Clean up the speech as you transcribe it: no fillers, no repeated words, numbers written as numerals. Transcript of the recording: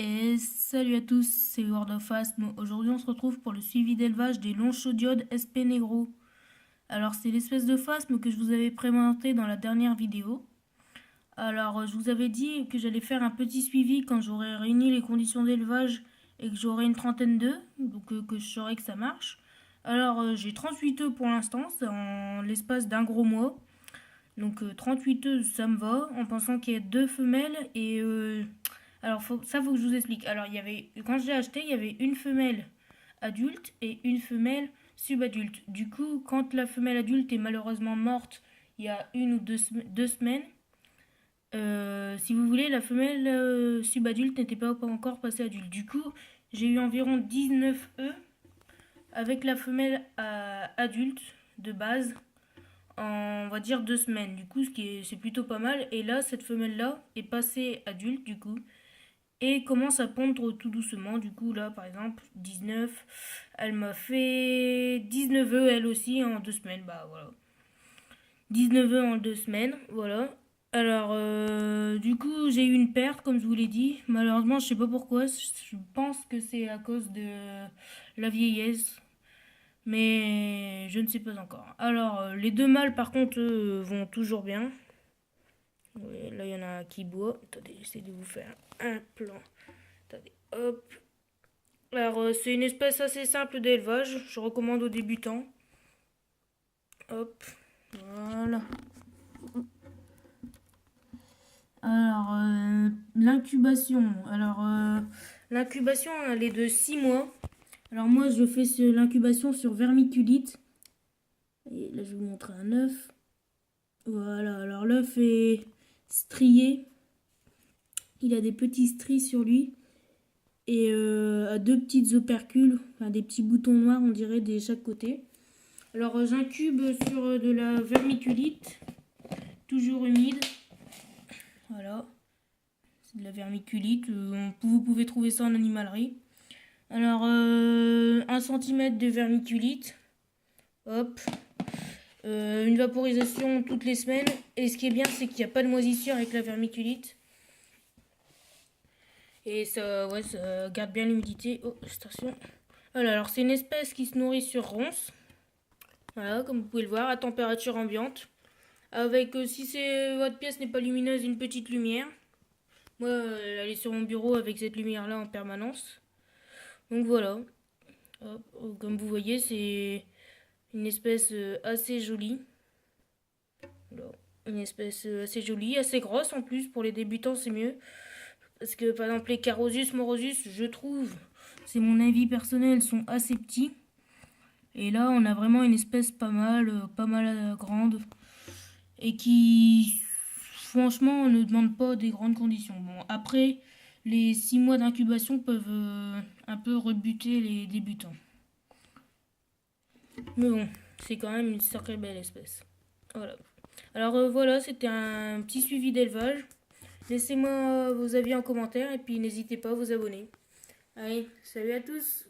Et salut à tous, c'est World of Phasm. Aujourd'hui on se retrouve pour le suivi d'élevage des longs chaudiodes SP Negro. Alors c'est l'espèce de phasme que je vous avais présenté dans la dernière vidéo. Alors je vous avais dit que j'allais faire un petit suivi quand j'aurai réuni les conditions d'élevage et que j'aurai une trentaine d'œufs, donc que je saurai que ça marche. Alors j'ai 38 œufs pour l'instant, c'est en l'espace d'un gros mois. Donc 38 œufs ça me va, en pensant qu'il y a deux femelles et alors, ça, faut que je vous explique. Alors, quand je l'ai acheté, il y avait une femelle adulte et une femelle subadulte. Du coup, quand la femelle adulte est malheureusement morte il y a une ou deux semaines, si vous voulez, la femelle subadulte n'était pas encore passée adulte. Du coup, j'ai eu environ 19 œufs avec la femelle adulte de base en, on va dire, 2 semaines. Du coup, c'est plutôt pas mal. Et là, cette femelle-là est passée adulte, du coup et commence à pondre tout doucement. Du coup, là, par exemple, 19, elle m'a fait 19 œufs, elle aussi, en 2 semaines. Bah voilà. 19 œufs en 2 semaines, voilà. Alors, du coup, j'ai eu une perte, comme je vous l'ai dit. Malheureusement, je sais pas pourquoi. Je pense que c'est à cause de la vieillesse. Mais je ne sais pas encore. Alors, les deux mâles, par contre, eux, vont toujours bien. Oui, là, il y en a un qui boit. Attendez, j'essaie de vous faire un plan. Attendez, hop. Alors, c'est une espèce assez simple d'élevage. Je recommande aux débutants. Hop. Voilà. Alors, l'incubation. Alors, l'incubation, elle est de 6 mois. Alors, moi, je fais l'incubation sur vermiculite. Et là, je vais vous montrer un œuf. Voilà. Alors, l'œuf est strié. Il a des petits stries sur lui. Et à deux petites opercules. Enfin, des petits boutons noirs, on dirait, de chaque côté. Alors j'incube sur de la vermiculite, toujours humide. Voilà, c'est de la vermiculite, vous pouvez trouver ça en animalerie. Alors 1 cm de vermiculite, hop, une vaporisation toutes les semaines. Et ce qui est bien, c'est qu'il n'y a pas de moisissure avec la vermiculite. Et ça, ouais, ça garde bien l'humidité. Oh, attention. Voilà, alors c'est une espèce qui se nourrit sur ronces. Voilà, comme vous pouvez le voir, à température ambiante. Avec, si votre pièce n'est pas lumineuse, une petite lumière. Moi, elle est sur mon bureau avec cette lumière-là en permanence. Donc voilà. Hop, comme vous voyez, c'est une espèce assez jolie. Voilà. Une espèce assez jolie, assez grosse en plus. Pour les débutants, c'est mieux. Parce que par exemple, les Carosus morosus, je trouve, c'est mon avis personnel, sont assez petits. Et là, on a vraiment une espèce pas mal grande. Et qui, franchement, ne demande pas des grandes conditions. Bon, après, les 6 mois d'incubation peuvent un peu rebuter les débutants. Mais bon, c'est quand même une sacrée belle espèce. Voilà. Alors voilà, c'était un petit suivi d'élevage. Laissez-moi vos avis en commentaire et puis n'hésitez pas à vous abonner. Allez, salut à tous!